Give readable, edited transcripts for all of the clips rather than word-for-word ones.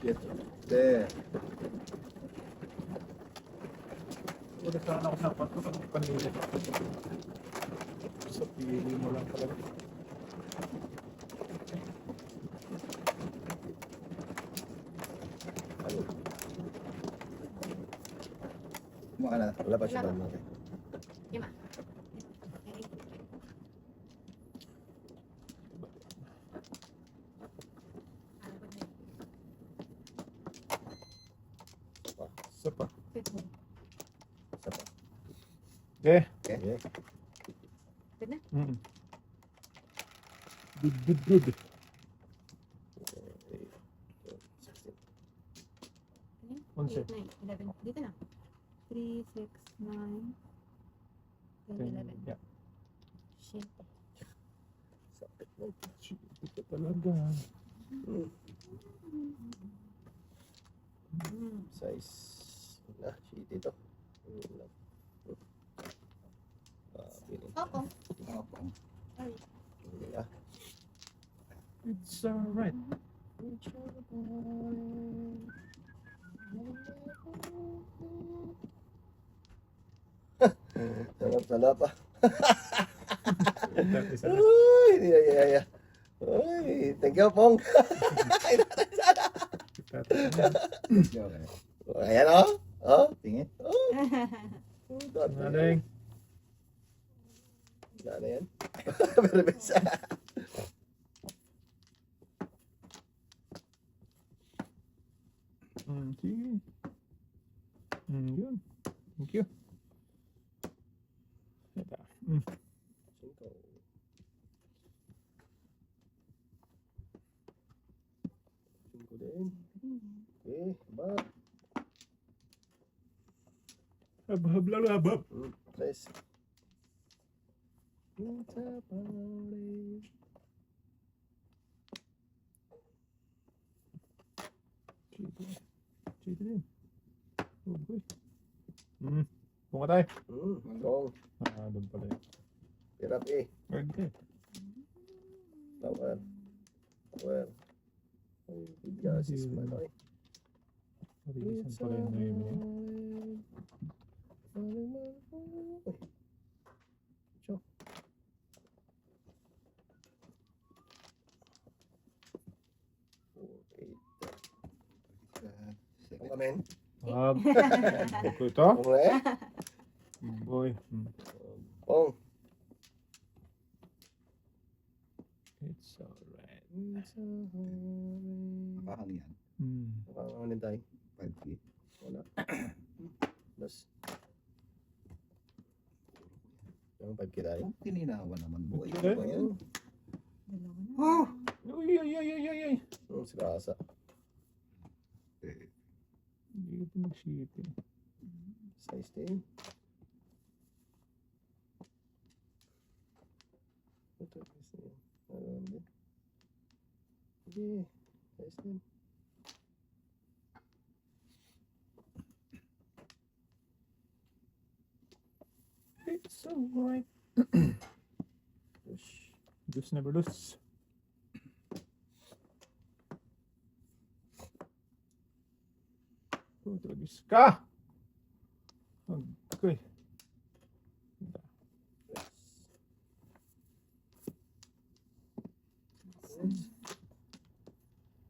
There. Wala sana ako sa panili. Sa pili mo lang talaga. Mukha na. Wala pa siya ba natin? Yama. Isa pa. Isa pa. Okay. Okay. Good na? Good. 8, 11. 9, 11. Dito na. 3, 6, 9, 10, 11. Yeah. Shit. Sakit mo. Ito talaga. Size. Wala. Shit ito. Opo. Opo. Sorry. Wala. It's alright. Salap pa. Isa na. Uy, yeah. Uy, thank you, Pong. Ayan, oh. Oh, tingin. Oh. Galing. Wala na yan. Pero bisa. Sige. Yun. Thank you. Ito. Singko din. Okay, ba? Habhab lang, habhab. Tres. It's a party. Chito din. Oh, boy. Bunga tayo. Wrong. Doon pala yun. Hirap eh. Okay. Power. Ay, bigasis man ay. Parisan pala yung name niya. Ang kamen? Buko ito. Ang le? Boy. Pong. It's alright. Pakang yan. Ang ano tayo? 5 feet. Wala. Dos. Yung 5 kita rin. Kung tininawa naman buhay. Okay. Ano ba yan? Dalawa na. Oh! Uy. Sigasa. Eh, Hindi ito mag-shipping. Size din. Ito, size din. Alam din. Sige, size din. It's alright. Lose never lose. Tragis ka! Okay.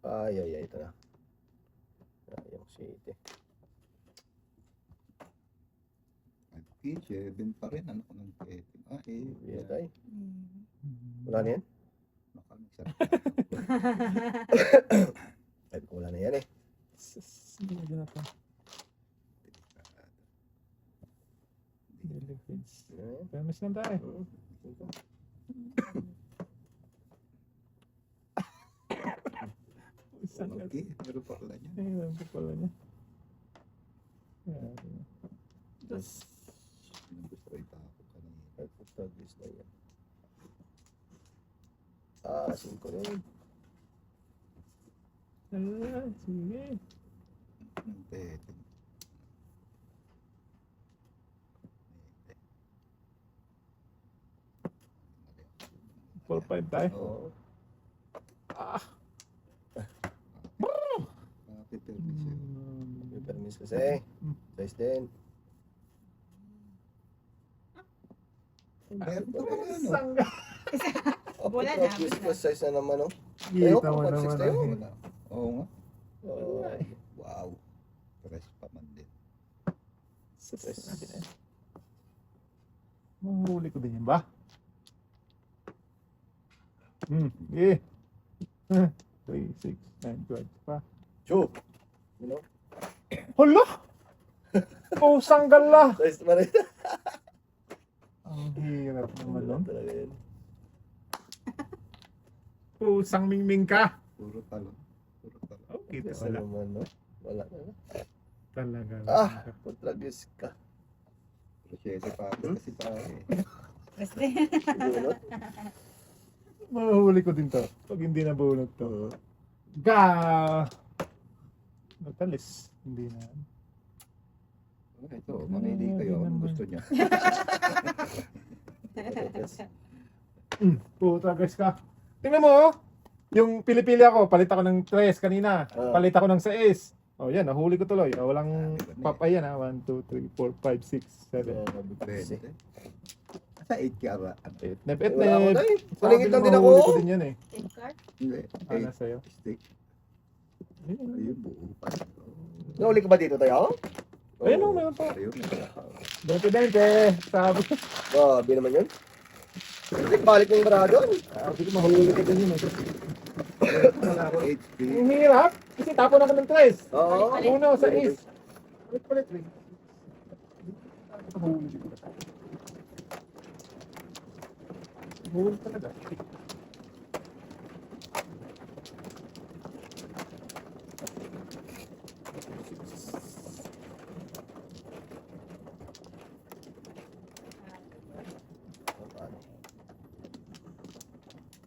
Ay, ito na. Yung city. 5 feet, 7 pa rin. Ano ko nang pwede? Yan tayo. Wala na yan? Nakalimutan. Ay, wala na yan eh. Hindi na ito. Delicates. Famous lang tayo. Okay, meron pa pala niya. Ayun po pala niya. Dos. Gusto ko itako kanina. Ay, pagtagis na yan. 5 rin. Sige. Anong pwede? 4-5 tayo. Oo. Bakit Miss kasi. Size din. Meron pa rin ano. Sangga. Wala Wala na, Plus wala. plus size na naman, oh. Kita Ayoko, mo 1.6 naman. tayo. Wala. Oo nga. Oh, Wow. Press pa man din. Mahuli ko din yan ba? Yeah. 3, 6, 9, 12 pa. Chu. You know? Hala! Oh, sanggal la! Size pa rin. Ang hirap naman Wala nun. talaga yan. Pusang mingming ka. Puro talon. Puro talon. Oh, kita Kasi pala. naman, no? Wala na. Talaga. Ah! Kontragis ka. Puro 7 pa ako kasi pare. Basta. Bunot. Mahuli ko din to. Pag hindi nabunot to. Ga! Natalis. Hindi na. Oh, ito, mamili kayo. Anong gusto niya? Puta guys ka. Tingnan mo oh. Yung pili-pili ako, palit ako ng 3 kanina. Palit ako ng 6. Oh, yan, nahuli ko tuloy. Oh, walang papayan ha. 1, 2, 3, 4, 5, 6, 7. Kasi. Sa 8 kara. Nep-et Wala ako nep. na eh. Paningit lang din ako. Mahuli ko din yan eh. Take card? Hindi. Ano 8 sa'yo? stick. Ayun, buo pa. Nahuli ka ba dito tayo? Ayun o, meron pa. Ayun. 20-20. Sabi ko. Grabe naman yun. Balik mo yung barado. Sabi ko mahuli ko din yun eh. Wala ako 8 stick. Ang hirap. Kasi tapon ako ng 3. Oo. Uno sa is. Palit rin. Mahuli ko. Mahuli talaga.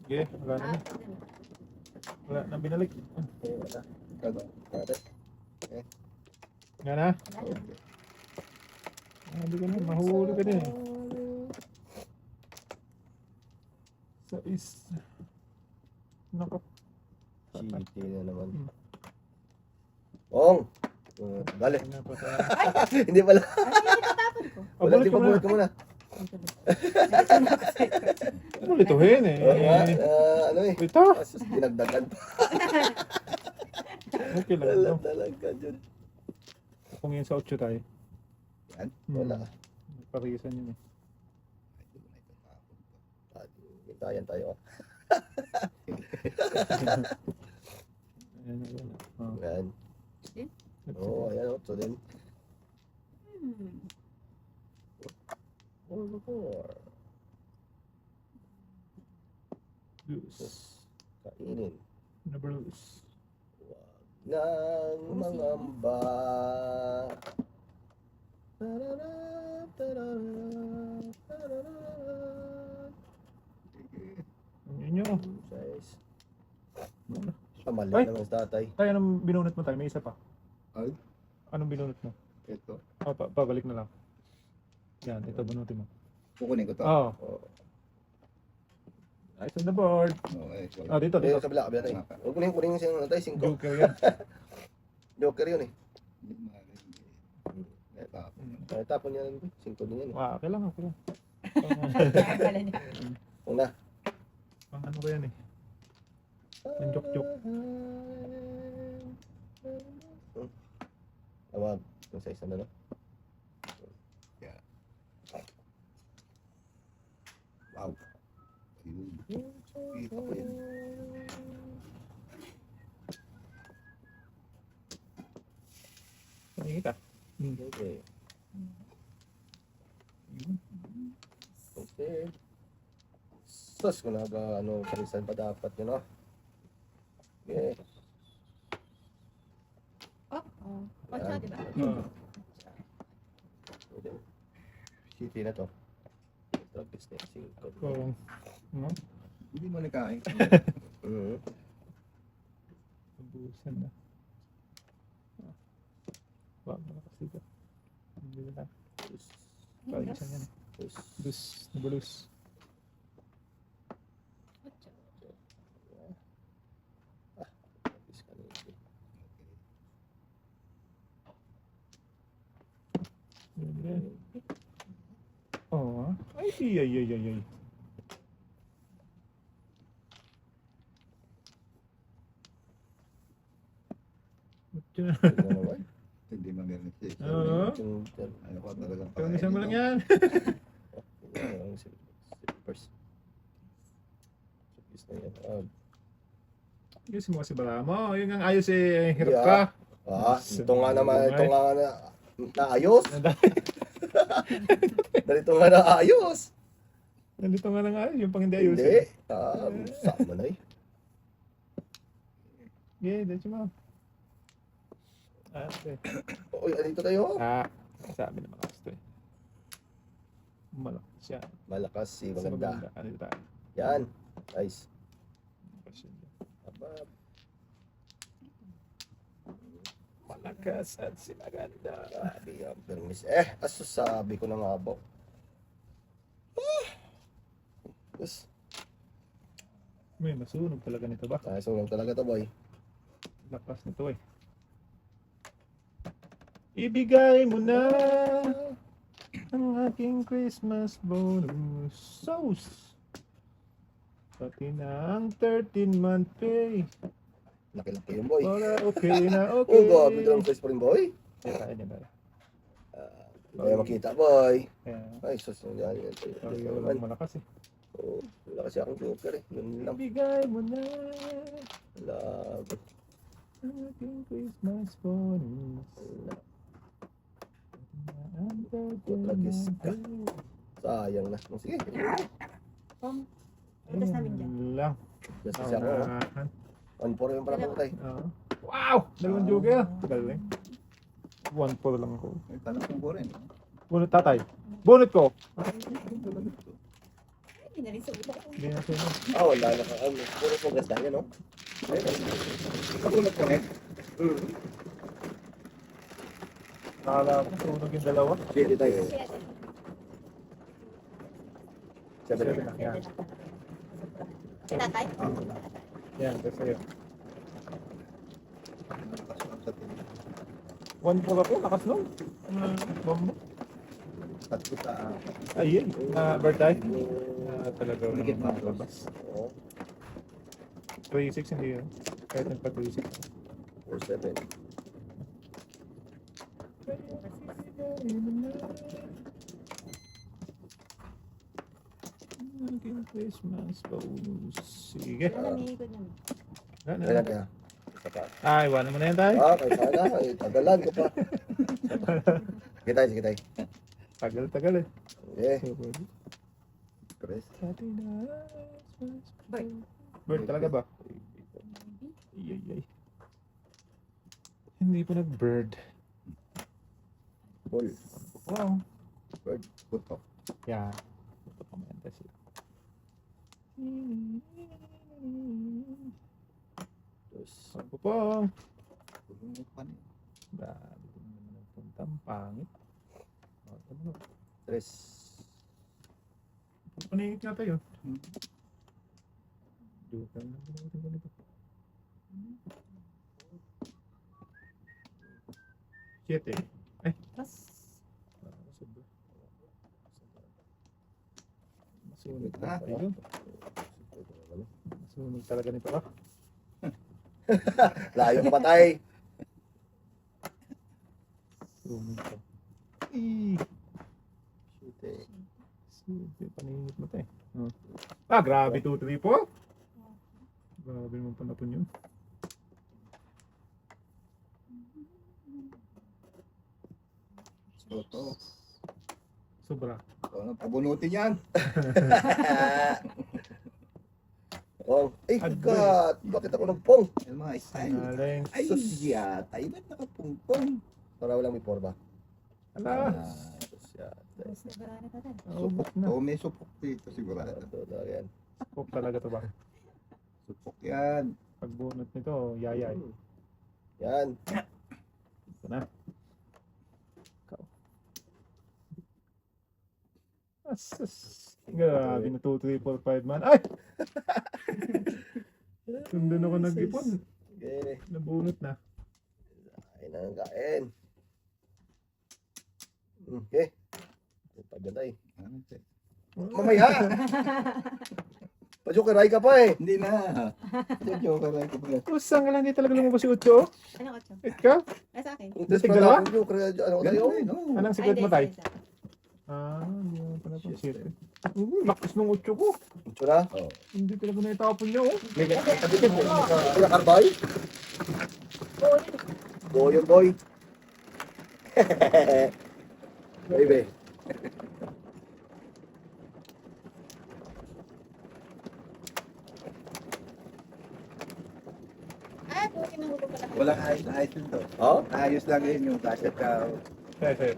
Okay, wala na. Wala na binalik. Wala. Ano? Nga na. Hindi ka na, mahuli ka din. Sa is. Nako. City na naman. Ong! Dali. Ano pa sa... Hindi pala. Oh, Wala, bulit di ko pa muna. bulit ka muna. Bulituhin eh. Ano eh. Ito. Asus, dinagdagan pa. Okay lang. Wala No? talaga dyan. Kung yun sa 8 tayo. Yan. Wala. Parisan yun eh. Hintayan tayo. Ayan, wala. Oh. Yan. Oo, ayan. 8 din. All four. Loose. Kainin. Number loose. Nang mangamba. Tarara, tarara, tarara. Yun yun. Size. Ay. Pamalit naman sa tatay. Tayo, anong binunot mo tayo? May isa pa. Ay, Anong binunot mo? ito. Oh, pabalik na lang. Yan, ito bunutin mo. Kukunin ko to. Oh, Oh. nice on the board. Okay, so, Oh, dito, Dito dito. sa kabila tayo. Huwag kunin yung siyang tayo, 5. Joker yan. Joker yun eh. lima rin. Tapos, Tapon niya rin. 5 din yan eh. Wow, okay lang, okay lang. Akala niya. Una. Pang ano ko yan eh. Yung joke-joke. Tawag. Yung sa isa na no? wow. Ayun. Kita ko yan. Nakikita. Okay. Okay. Sus, kung ano, parisan pa dapat yun, no? Okay. Oh. Kontra, diba? City na to. Drug distancing. Kung, no? Hindi mo nakain. Mhm. Ubusan na. Wow, nakakasika. Hindi na. Parisan yan eh. Dus, nabulus. Oh, ay, ay, ay, ay, ay. Tingnan naman. Hindi magaling siya. Oo. Ayaw ko talagang Ito, isa mo lang ito. yan. First. Is na yan. Ayusin mo kasi bala mo. Yun ang ayos eh. Hirap ka. Ito nga naman, ito nga na naayos. Dito nga naayos. Nandito nga lang ayos. Yung pang hindi ayos. Hindi. Sama na eh. Yeah, that's mo. Okay. Uy, andito tayo. Sabi naman ako eh. Malaki siya. Malakas si maganda. Ano tayo? Yan. Nice. Aba, Malakas at si maganda. sabi ang permis. Aso sabi ko na nga ba. Yes. May masunog talaga nito ba? So lang talaga to boy. Lakas nito eh. Ibigay mo na ang aking Christmas bonus sauce. Pati na ang 13-month pay. Laki-laki yung boy. Para okay na Oh, okay. gabi ka ng face pa rin boy. Kaya niya ba? Hindi kaya makita boy. Kaya, Ay, sus. Yan. ayaw lang malakas eh. Oh, wala kasi akong joker eh. Yun lang. Ibigay mo na Lagot. ang aking Christmas bonus. Ang 13-month pay. Sayang na. Sige. Butas namin dyan. Ayun lang. Just kasi ako. Naunahan. On for yung para patay. Oo. Wow! Dalawang joker. Galing. 1-4 lang ako. May tanong ko rin. Bunot tatay. Bunot ko. Hindi na rin sa utak. Hindi na siya. Wala na ka. Puro po gas tayo, no? Kapulot ko rin. Nakala ko sunog yung dalawa. Pwede tayo. Seven Sabi na. Yan. Tatay? Yan. Kasi sa'yo. Sa tingin. 1-4 ako. Lakas nun. Bombo. Tatlo sa Ayun. Birthday. Talaga Uligit naman na. makalabas. Oo. 3-6 hindi yun. Kahit nagpa 3-6. 4-7. Aking Christmas bonus. Sige. Nanamigod naman. Kailan kaya? Isa pa. Iwanan mo na yan tayo. Kaya sana. Tagalan ko pa. Sige tayo, sige tayo. Tagal eh. Okay. Chris. Bird talaga ba? Ay. Hindi pa nag-bird. Ball. Wow. Putok. Yan. Ito pamenta sila. Pagpupong. Tulungan pa niya. Grabe din naman ang puntang pangit. Ano? Tres. Paningit nga tayo. Hmm. Dukan na natin ko nito. 7. Tapos, Masunog pa tayo. Masunog talaga nito ah. Layo ka patay. Sunog pa. Sige, paningit mo tayo. Grabe 2, 3, 4. Grabe naman panapon yun. Toto. Sobra. Ito na pabunutin yan. Oh, ay, Agad. God. Bakit ako nagpong? Yung mga style. Naling. Ay, yata. Ba't nakapungpong? Para walang before ba? Ala. Sus, yata. tapos nabarana ka tayo. Subok na. Oo, may supok dito sigurado. Ito, yan. Subok talaga to ba? Supok yan. Pagbunot nito, yayay. Yan. Ito na. Ikaw. Asas. Grabe na 2, 3, 4, 5 man. Ay! Sundan ako nag-ipon. Okay. Nabunot na. Kain na ng kain. Okay. Paganda eh. Ano, te? Mamaya! Pajokeray ka pa eh. Hindi na. Joker lang ko pala. Kusang ka lang, hindi talaga lumabas si Ucho. Ano ko, Chong? Ikaw? Ay, sa akin. Tapos Tig dalawa? pag jokeray, ano ko Ganun tayo? na yun, oh. Anong Ay, secret mo, tay? isa. Hindi mo pala ito. Shit. Lakas ng Ucho ko. Ito na. Oh. Hindi talaga naitapon niya, oh. May kadikit mo. Kaya karbay? Go yun, boy. Baby. Ah, buti na huko pala. Walang ayos na ayos yun to. Oh? Ayos lang yun yung kasya ka. Hehe.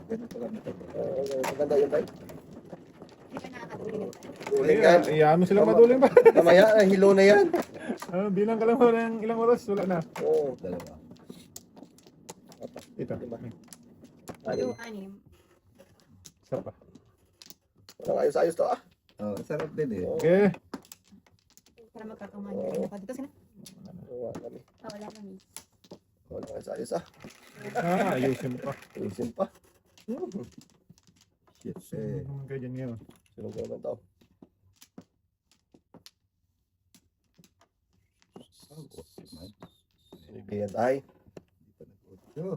Ganito lang ito. Maganda yun, tay. Hindi pa nakakatulog yun. Uling yan. Iyan mo silang maduling ba? Mamaya, hilo na yan. Bilang ka lang mo ng ilang oras, wala na. Oo. Dalawa. Ito. Anim. Anim. Isa pa. Walang ayos-ayos to ah. Oh, sarap din eh. Okay. Para magkakaman. Dito sila. Wala kami. Wala kami. Walang ayos-ayos ah. Ayusin mo pa. Ayusin pa. Shit eh. Ano kayo dyan ngayon? Sinong naman to? Bigyan tayo. Oh.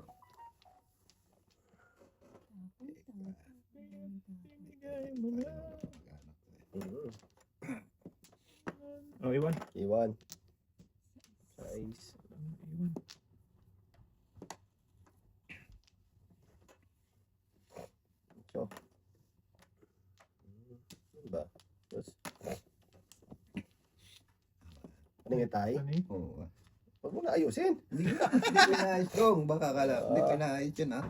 Oh, iwan. Iwan. Size. Iwan. So. Ba? Tapos. Ano nga tayo? Ano eh? Oo. Huwag mo na ayusin. Hindi ko inaayos kong. Baka kala. Hindi ko inaayos yun ah.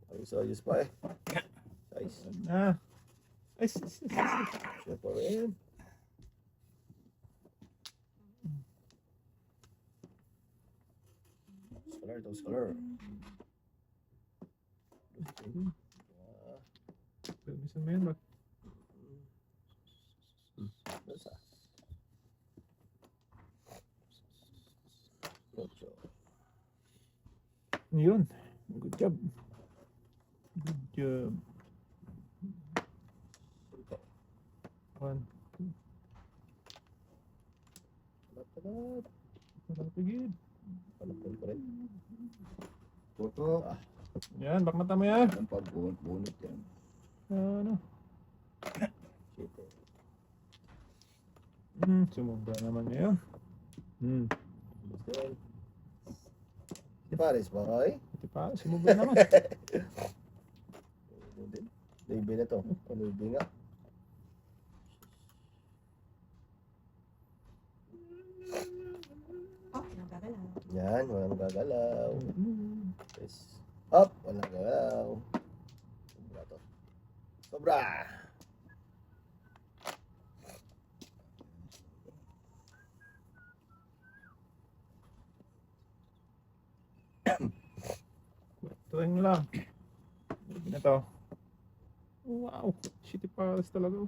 Ayos-ayos pa eh. Size. Ay, Siya pa rin. Scholar daw, scholar. Bisa mo yan ba? Basta. Ocho. Yun. Good job. Good job. 1, 2. Lapad. Wala pagid. Palapon pa rin. Puto. Yan, bak mata mo yan. Ang pagbunot yan. Ano? Shit eh. Sumubra naman ngayon. Gusto yun. Si Paris, boy. Ito pa, sumubra naman. Navy na to. Navy nga. Oh, nagagalaw. Yan, walang gagalaw. Yes. Up, walang gagalaw. Sobra to. Sobra! Tuwing lang. Hindi na to. Wow, shitty paras talaga.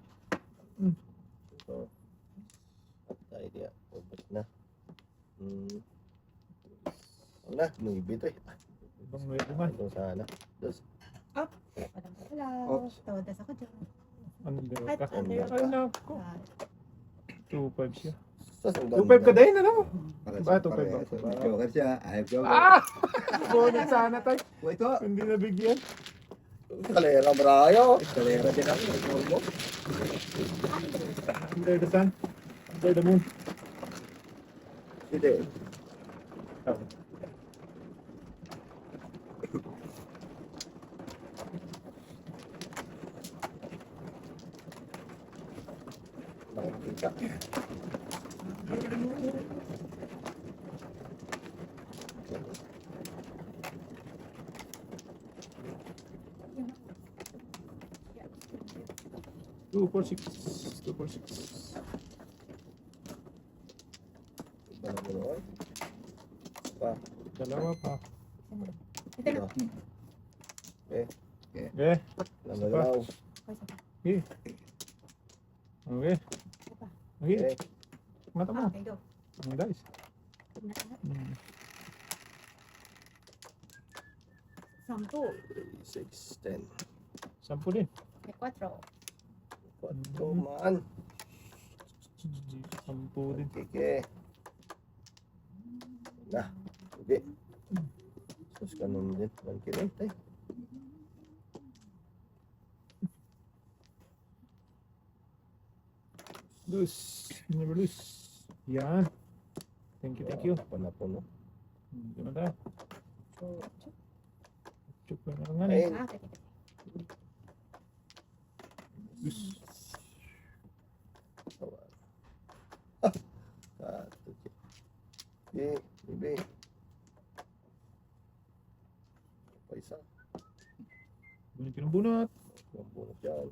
So, tayo diya. Ubus na. Ano na? Navy to eh. Ibang nuwede man. Ito sana. Dos. Walang gagalaw. Oops. Tawadas ako dyan. Under At ka. under Ay, nako. Ah, 2-5 siya. Sos, ang 2-5 ka din, ano? Para Ba, sa ito, pare. pa. Joker siya. Ayaw joker. Bonus sana tayo. Oh, ito. Hindi nabigyan. Kalera, brayo. Kalera din ako. Ikaw mo. Under the sun. Under the moon. Hindi. Nakikita. Two, 4, 6. 2, 4, 6. Iba na mo noon. Pa. Dalawa pa. ito na. Okay. Nangalaw. Okay. Okay. Okay. Okay. Mata mo. Okay, go. Ang dice. Sampu. 6, 10. 10 din. May 4. 4 man. 10 din. Kike. Na. Okay. Sus ka naman din. 1 kilo. Tay. Loose. Never loose. Yan. Thank you. Panapon, no? Hindi na tayo. Chuk lang nga Ay. eh. Ah, okay. Loose. Bibi. Paisa. Bunot yung bunot. Yung bunot yan.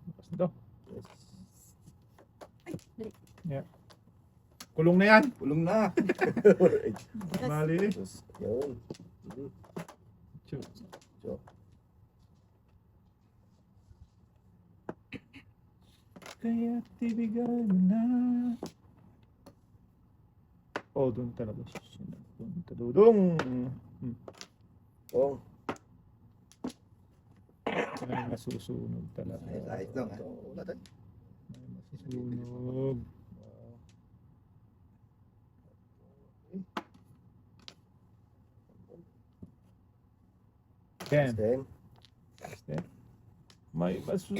Lakas nito. Yes. Kulong na yan. Pulong na. Mali eh. Yes. Yun. Chuk. So, Kaya tibigay mo na. Oh, doon talaga siya. Punta dudong. oh. Ay, masusunog talaga. Ayos lang, ha? Wala tayo. Ay, masusunog. Damn. Then, May basu.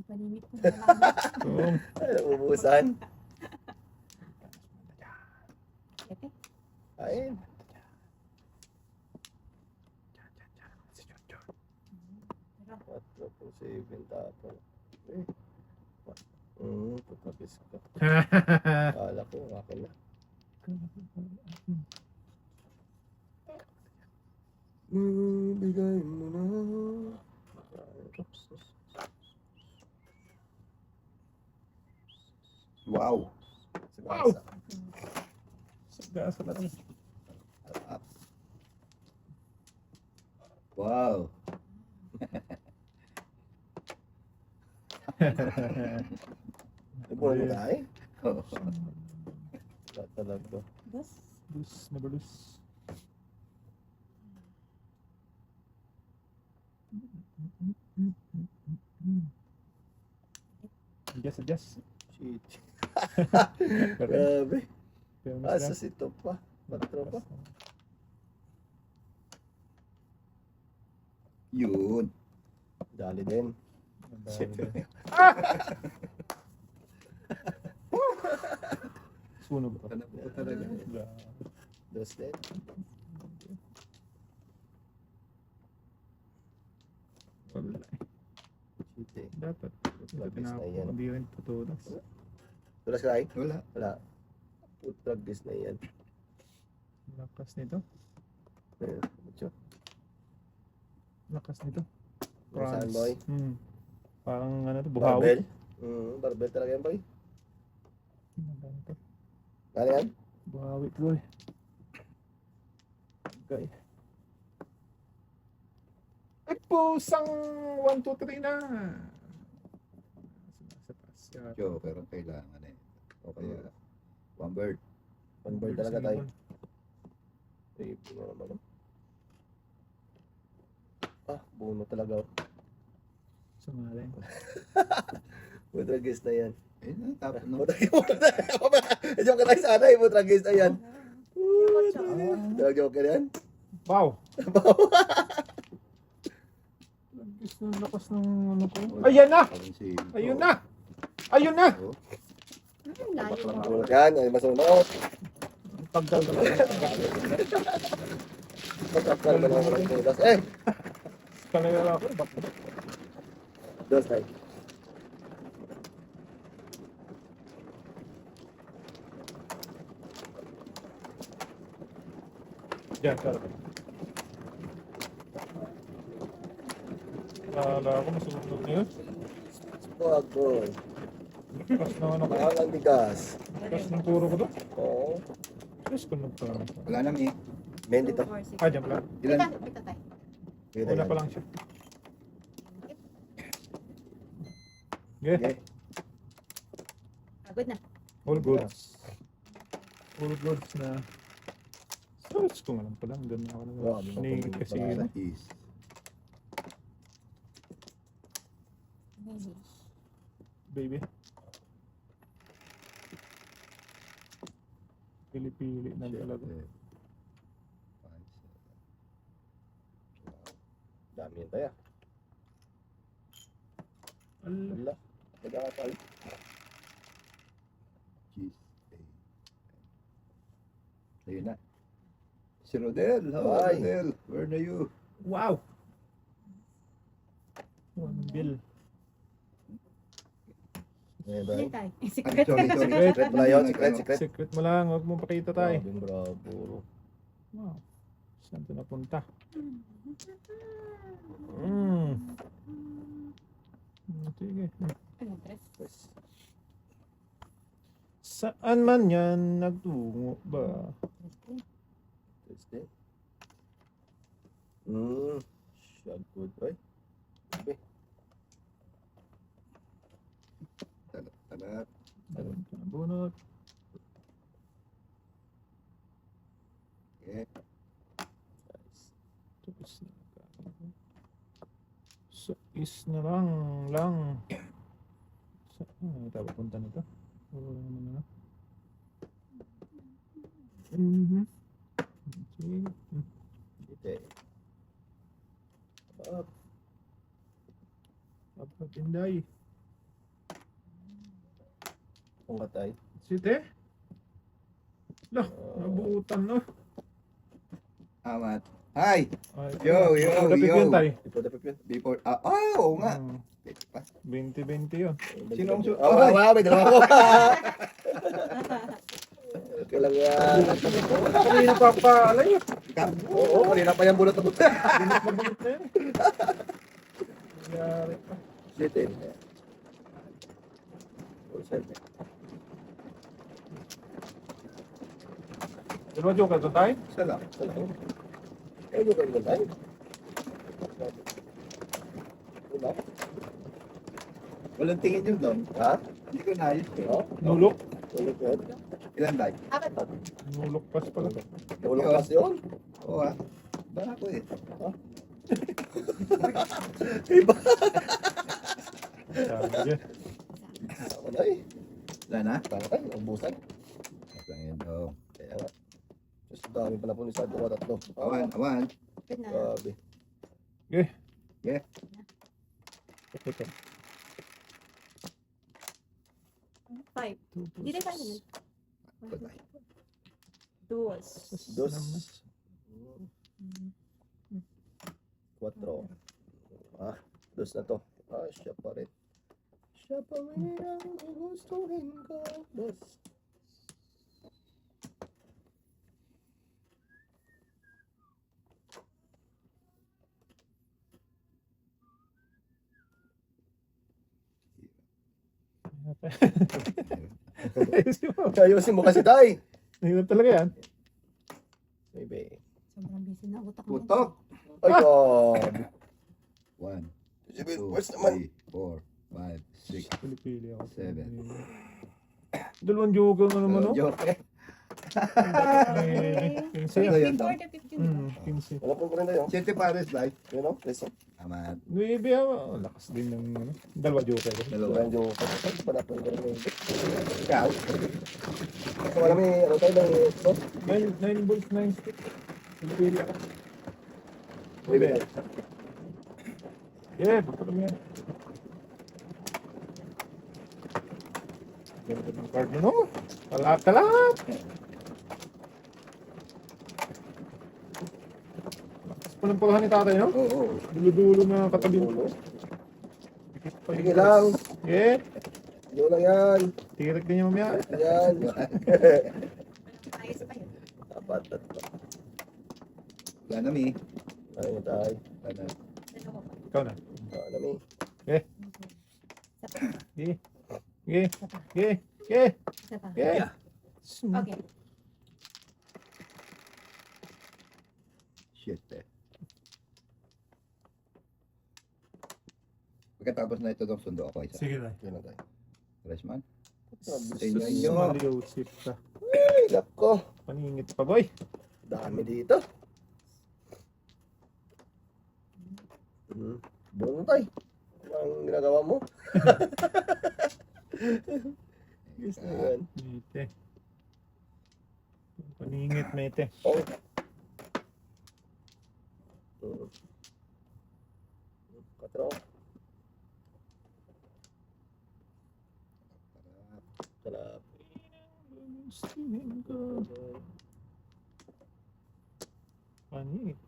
Panimik ko na lang. ay, ubusan. Ete. Ayun. 4 po 7 tapos. Tutapis ka. Kala ko, akin na. Bigay mo na. Wow. Wow! Sagasa na rin. Sarap. Wow. Ibuhay mo tayo? Oh. Wala talaga. Dos. Loose, never loose. Adjust. Shit. Pero, Grabe. pero mas Asas ito pa. Patro pa. Yun. Dali din. Sunog pa. Tanap ko talaga. Dos din. Wala. Shit eh. Dapat. Ito Labis na yan. tinapos. Hindi rin totoo. Tulas ka ay? Wala. Wala. Putragis na yan. Lakas nito. Medyo. Lakas nito. Saan boy? Parang ano to, buhawi. Barbell? Barbell talaga yan boy. Ano to? Ano yan? Buhawi to boy. Okay. Ay pusang 1, 2, 3 na. Sa taas yan. Jo, pero kailangan eh. O kaya, one bird. One-bird talaga tayo. Baby mo naman. Buno talaga. Sumalay. Putragis na yan. Eh, tapos no. Putragis mo na. Medyo ka tayo sana eh. Putragis na yan. Joke yan. Wow! Lakas ng lakas ng ano ko. Ayan na! Ayun na! Ayun na! Oh, Ang layo mo. Bunot yan. Ay, masunod. Pagdal na Pagkakal ba naman ng putas? Eh! Kanila ako. Dos tayo. Diyan, sarap. Kala ko masusunod na yun. Wag boy. Lakas ng ano ko. Mahal ang bigas. Lakas ng turo ko doon. Oo. Diyos ko nagparang. wala nang eh. Men dito. Ah, dyan pala. Ilan? Pita tayo. Kita Wala yan. pa lang siya. Okay. Okay. Pagod na. All goods. All goods na. Search ko nga lang pala. Doon ako Wow, na. di ba Ni kung kasi wala yun. Sa is. Maybe. Baby. Pili-pili na talaga. Dami yun tayo. Ala. Wala. Nagkakapal. Cheese. Ayun na. Si Rodel. Hello, Hi. Rodel. Where are you? Wow! One bill. Ngayon Hindi tayo. tayo. Ay, Secret. sorry, sorry. Secret pala yun. Secret. Secret mo lang, huwag mong pakita tayo. Grabing bravo. Wow. Saan ito napunta? Mm. Sige. Ano, tres? Yes. Saan man yan nagtungo ba? Tuesday. Shot good. Ay. Okay. Talat. Daron ka na bunot. Okay. Tapos na. So, is na lang. Saan tayo punta nito? Wala naman na. Sige. Dito. Up. Dapat inday. Kung katay. Site? Lah, nabuutan no. Amat. Hi! Ay, Yo, yo, dapit yo. yun, tay. Ipod na pipin. Before, oo nga. Hmm, Pwede pa. 20-20 yun. Sino ang shoot? Oh, may dalawa ko. Okay lang yan. Kanina pa alay. Oo, kanina pa yan bulot na bulot. Mabulot na yun. Nangyari pa. Dito. Full set. Dalawa joke ka tayo? Isa lang. Ay, yung ganun tayo. Wala. Walang tingin yun doon. Ha? Hindi ko naayos. Oo. Nulok. Tulog yun. Ilan tayo? Apat po. Nulok pas pala. Tulog kasi yun. Oo ah. Baka ko eh. Sabi yan. Ako na eh. Wala na? Para tayo, ubusan. Lang yan. Oo. Kaya nga. Just dami pala po ni Sado ko tatlo. Awan. Good na. Grabe. Ito. 5. Hindi tayo tayo naman. Patay. Duos. Dos. Cuatro. Dos na to. Siya pa rin. Siya pa rin ang gustuhin ko. Dos. Ayusin mo. Ayusin mo kasi tay. Hirap talaga yan. Maybe. Sobrang busy na utak mo. Putok. Ay, grabe. 1, Sabi, 2, where's naman? 3, 4, 5, 6. Pili-pili ako. 7. Dalawang joke na naman, no? Joke. Kinsay. Ano yan daw? 15. Wala po ko rin tayo. Siyete pares live. You know, listen. Amat. Nuebe ako. Lakas din ng ano. Dalawa joke. Dalawa. Wala yung joke. Wala po ko rin. Ikaw. So, wala may, ano tayo ng ito? 9 balls, 9 sticks. Pili-pili ako. Maybe. Yeah, bukod mo yan. Ganda ng card mo, no? Talat. Lakas pa ng pulahan ni tatay, no? Oo. Dulo-dulo na katabi. Sige lang. Yeah. Yun lang yan. Tirik din yung mamaya. Yan. Ayos pa yun. Apat at pa. Wala na mi. Ayun tayo. Wala na. Dalawa pa. Ikaw na. Wala may. Sige. Sige. Isa pa. Yeah. Okay. Shit eh. Pagkatapos na ito, Dok, sundo ako isa. Sige tayo. Yun na tayo. Freshman. Inyo. Maliusip ka. Ay, nako. Paningit pa, boy. Dami dito. Buong tayo. Ang ginagawa mo? Yes na yan. Mete. Paningit, mete. Oh. Katro. Sarap. Paningit.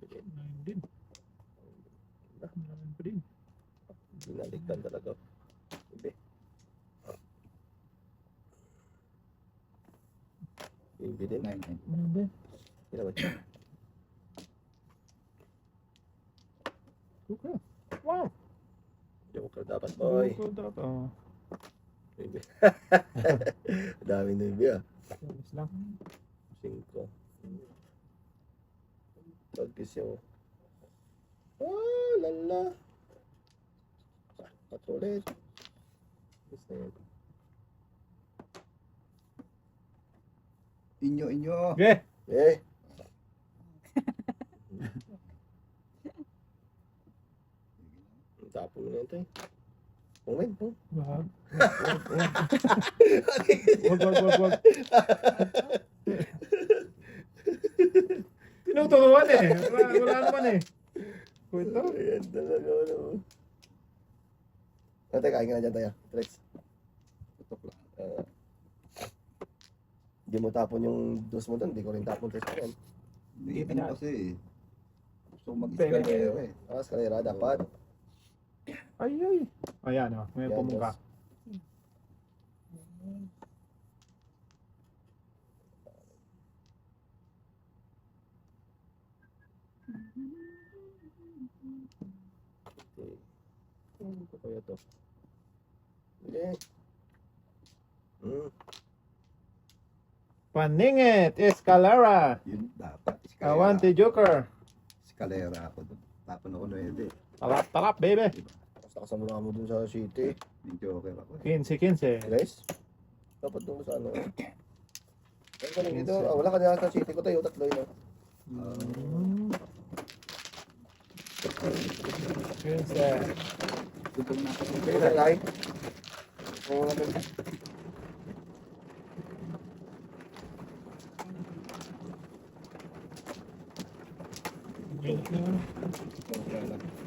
Nine din. Nine pa din. Binaligtan talaga. Ibe. Ibe din. 9. Nine din. Ginawa siya. Okay. Wow. Joker dapat, boy. Joker dapat. Oh. Ibe. Dami na ibe ah. Alis lang. 5. Pagkis yung... Ah, lala. Patulit. Yes na yun. Inyo. Okay. Eh. Tapon mo na ito eh. Pungin, pung. Wag. Wag. Tinuturuan eh. Wala naman eh. Kwento. Ayan talaga. Ano. Ate, kain ka na dyan tayo. Trex. Tutok lang. Hindi mo tapon yung dos mo doon. Hindi ko rin tapon Trex ko yan. Hindi na. kasi. Gusto ko Pero- mag-eskalera eh. Akas kalera dapat. Ay. Ayan o. May Yan, pumungka. Okay. Ano ko kaya to? Okay. Paningit. Escalera. Yun dapat. Awante Joker. Eskalera ako doon. Tapon ako 9. Talap, baby. Basta kasama mo dun sa city. Yung joker ako. 15. Guys, dapat dun sa ano. Ano ka rin dito? Ah, wala ka na sa city ko tayo. Tatlo yun. 15. Tutong na ako. Sige na, kain. Oo naman.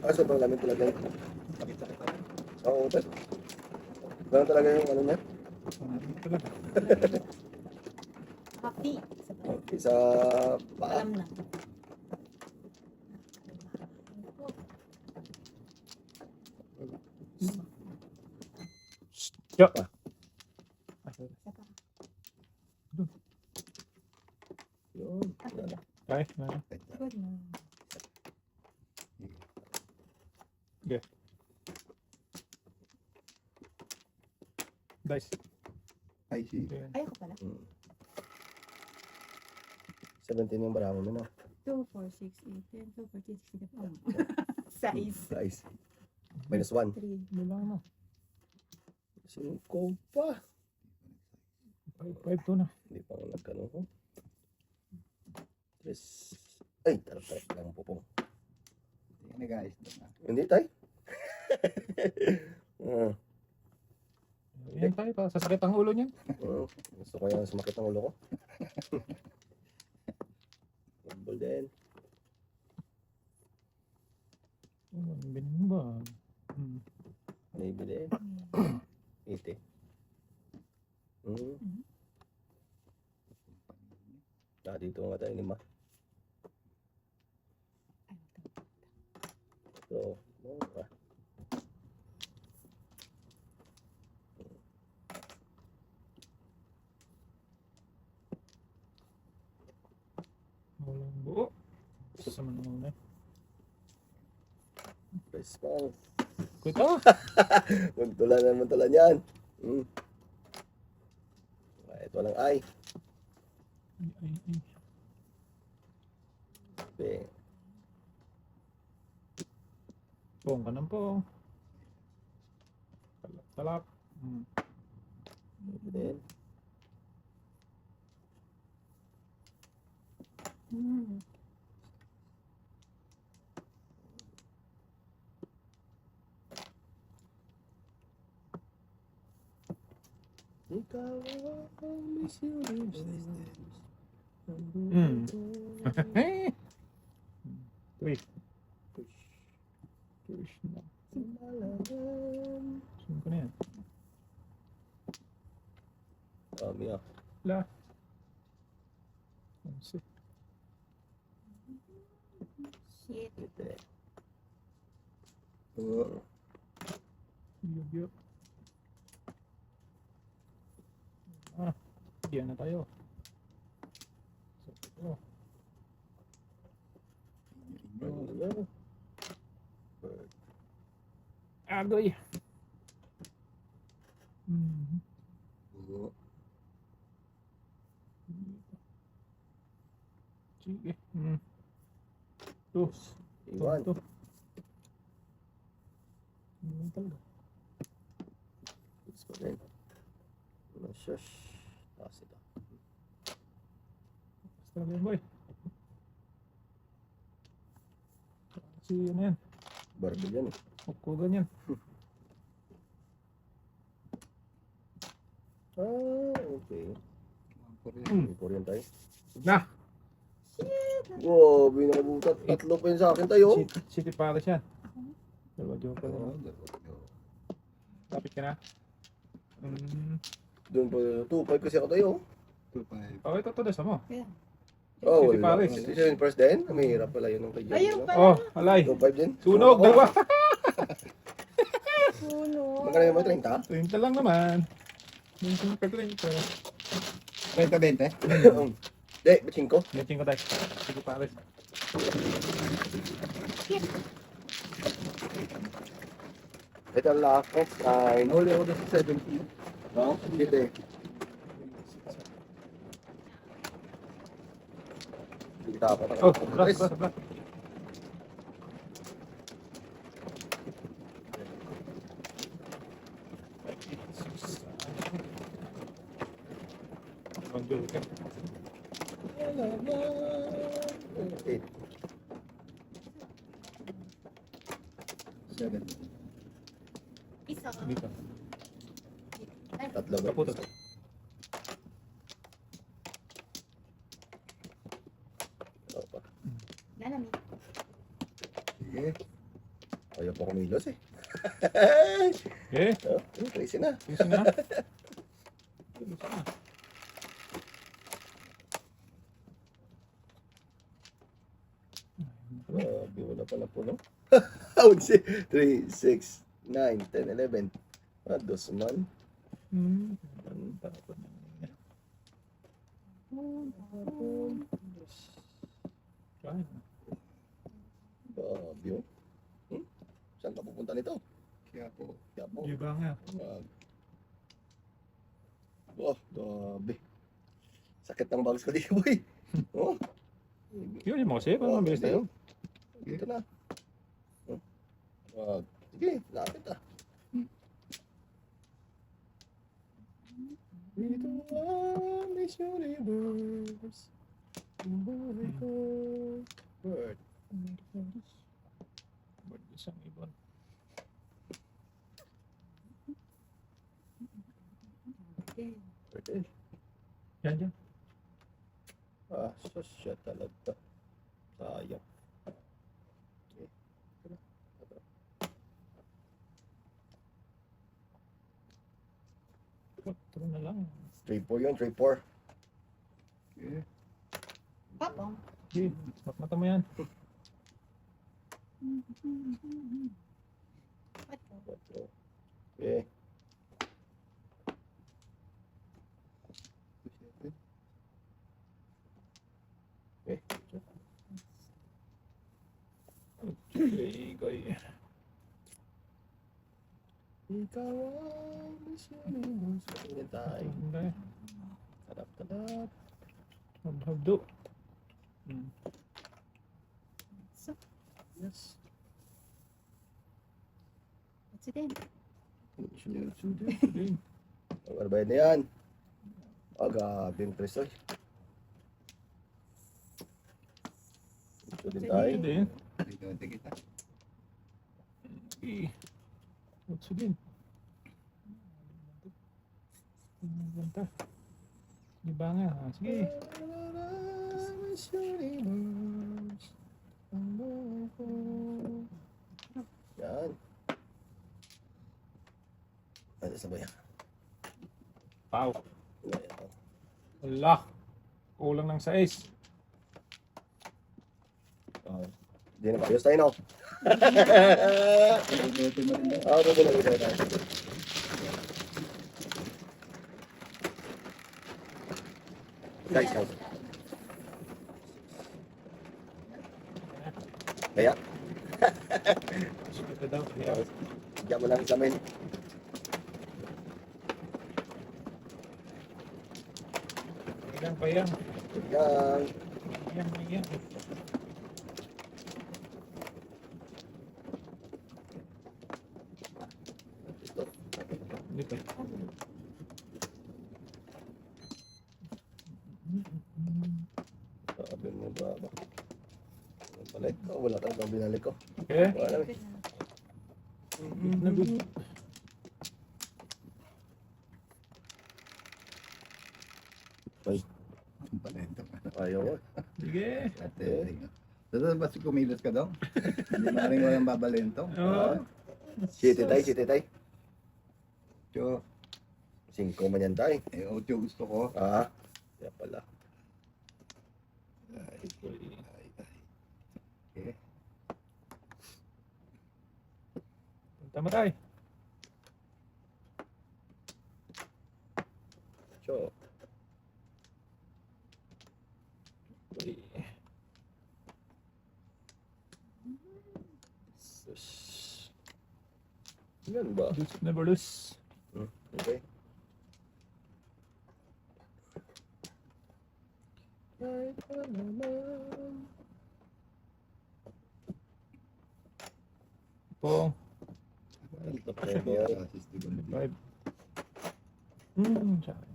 Ah, sobrang lamig talaga yun. Sakit-sakit ako. Oo, tal. Ganun talaga yung ano niya. Happy. Sa paa. Alam na. Yo. Yun. Okay. Good na. Dice. Ay, si. Ay, ako pala. 17 yung baramo mo na. 2, 4, 6, 8, 10, 12, 14, 16, 17. Size. Guys. -1. 3. Wala na. 5 pa. 5-2 na. Hindi pa ako nagkano ko. 3. Ay, tarap lang po po. Hindi guys. doon na. Hindi tayo. Yan tayo pa. Sasakit ang ulo niyan. Gusto ko yan sumakit ang ulo ko. Football din. Binin ba? Maybe din. 80. Dito nga tayo 5. So, mura. Walang buo. Sa manuna. Baseball. Kuito. Muntulan yan. Right. walang ay. Ay. Okay. Pong ka ng pong. Talap. Then, ikaw ang Miss Universe. Twist. Twist na. Saan ko na yan? Dami ah. La. Sige. Shit. Ito. Yup. Diyan na tayo. So, agoy. Sige. Dos. Iwan. Ito. Iwan talaga. It's pa rin. Shush. Taas ito. Basta na boy. Kasi ano yan. Barbell yan eh. Huwag ganyan. Okay. Korean. Korean tayo. Na! Wow, binabutat. Tatlo pa yun sa akin tayo. City Palace yan. Dalawa joker. Lapit ka na. Doon pa, 2-5 kasi ako tayo. 2-5. Oh, ito to desa mo. Oh, City wala. Palace. Hindi siya yung first din. Mahirap pala yun ng kay John. Ayun no? pala. Oh, alay. 2-5 din. Sunog, dalawa. Sunog. Magkano yung may 30? 30 lang naman. Minsan ka 30. 30-20? Hindi, 5. Meeting ko tayo. City Palace. Ito ang last next time. Nahuli ako doon sa 70. No? Dito eh. Hindi dapat ako. Oh, blast. Eight. 7. Isa. Dito. Tatlo ba? Kaputo. Oo pa. Nanami. Sige. Ayaw pa kumilos eh. Eh, Oh, crazy na. ayusin na. Grabe, wala pala po, no? I would say 3, 6, 9, 10, 11. Dos man. Grabe, oh. Saan ka pupunta nito? Kaya po. Kaya po. Iba nga. Oh, grabe. Sakit ng bags ko dito, boy. Oh. Yun mo kasi, para mabilis tayo. Dito na. Sige, lapit ah. Dito ang Miss Universe. Buhay ko. Bird. Isang ibon. Bird. Yan. Siya talaga. Sayang. Ito na lang. 3-4 yun, 3-4. Okay. Papong. Sige, mata mo yan. Okay. 7. Okay. Ikaw ang Miss Universe. Ganyan tayo. Habdo. So, Yes. what's it in? Ang bayad na yan. Grabe yung preso. Ito din tayo. Ito din. Dito, kita. What's din? Banta. Di ba nga? Sige. Yan. Ano sabay? Pau. Wala. Kulang ng 6. Hindi na ayos tayo, no? Ito mo rin daw. Ito na tayo. Guys, kaya, Ito daw. diyan mo lang sa amin. Payang. Yan. Payang. Ito. Dito. Sabi mo ba? Balik ko. Wala tayong binalik ko. Okay. Wala. Na good. Ang palento. Ayaw mo. Sige. Ate, Dito ba si kumilos ka daw? Hindi maring walang babalento. Oo. City tay. So, 5 man yan tay. 8 gusto ko. Kaya pala. Okay. Tama tayo. So, yan ba? Just never lose. Okay. Kahit pa naman. Pong. Ito pa rin boy. 5. Saan?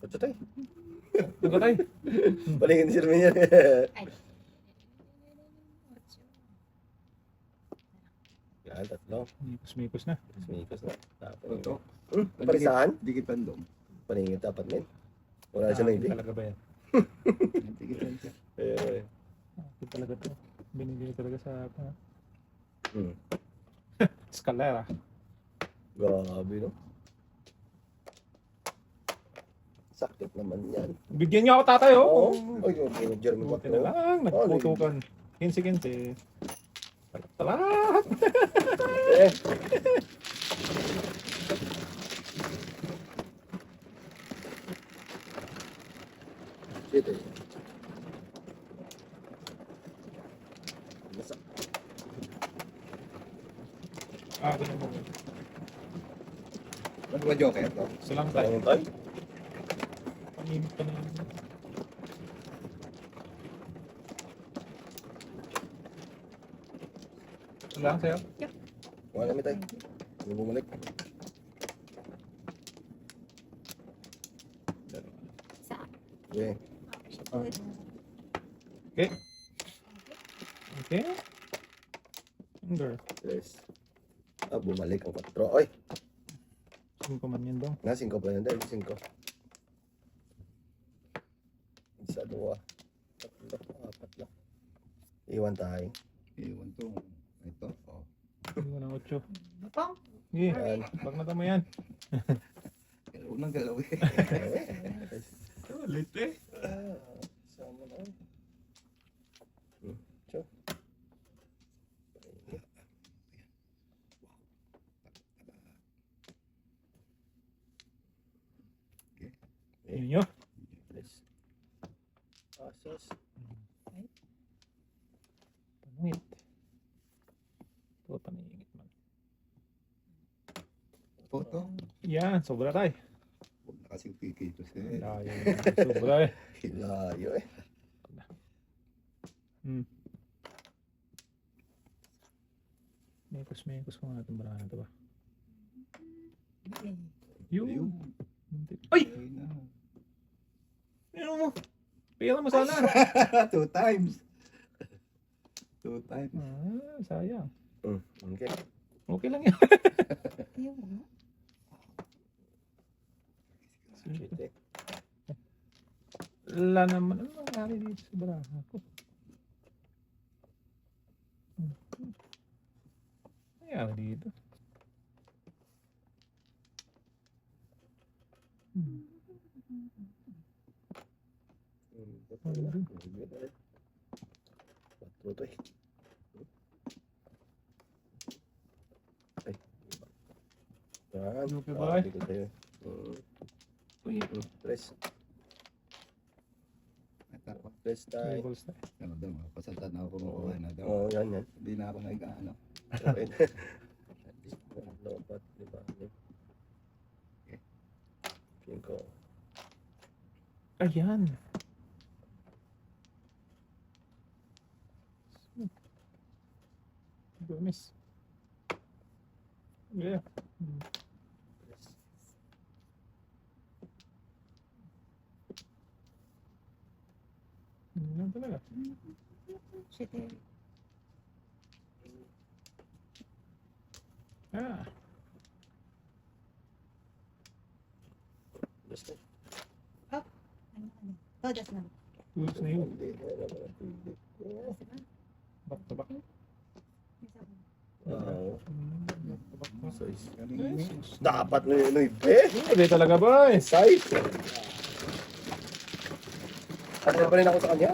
Ito tay. Ito tayo. Palingin si Hermin yan. Ay. Yan, tatlo. Mikos na. Mikos na. Tapos. Ito. Parisahan? Dikitan dong. Paningin dapat men. Wala siya maybe. Talaga ba yan? Dikitan siya. Eh, Ito talaga to. Binigay talaga sa hmm. Escalera. Grabe no. Sakit naman yan. Bigyan niyo ako tatay Oo. oh. Ay, yung Jeremy Buti na Bato. lang. Nagputukan. 15-15. Talat. Eh. Dito. Basta. Ganun mo. Ano ba joker to? Salang tayo. Paningin tayo. Panimit pa na. Salang sa'yo. Wala kami tayo. Hindi bumalik. Sa. Okay. Good. Okay. Okay. Under. Yes. Bumalik ang 4. Oy, 5 man yan daw. nga 5 pa yan dahil 5. Isa, 2, 3, 4 lang. Iwan tayo. Iwan to. Ito. Oh. Hindi ko ng 8. Pong. Sige. Yan. Bag na tamo yan. Unang galaw eh. Ulit eh. Sama na. Tiyo. Yun nyo. Yes. Asas. Panungit. Ito paningit man. Photo. Yan. Sobra tayo. Huwag na Kasi kikitos Layo. Sobra eh. Layo eh. Mekos ko nga itong barahan na ito ba? Okay. Yun. Ay! Ano mo? Pera mo sana. 2 times. 2 times. Sayang. Okay. Okay lang yan. Ayaw mo. Shit eh. Wala naman. Ano nangyari dito sa barahan ko? Ano nangyari dito? Patro to eh. Ay. Yan. Okay, bye. Dito tayo. Uy, Press. Natako. Press tayo. tables na. Ano daw, pasalta na ako kumukuha na daw. Oo, yan yan. Hindi na ako nag-ano. Okay. At least, lobat, di ba? Feeling ko. Ayan. Gomes. Yeah. Press. Yan talaga. Shit eh. Ah. Press na. Ano? Todas na. Tools na yun. Hindi na naman ang tubig. Todas na. Back to back. Isa ko. Oo. Back to back. So, Kanina. dapat na yun eh. Hindi talaga boys. Size. Ano pa rin ako sa kanya?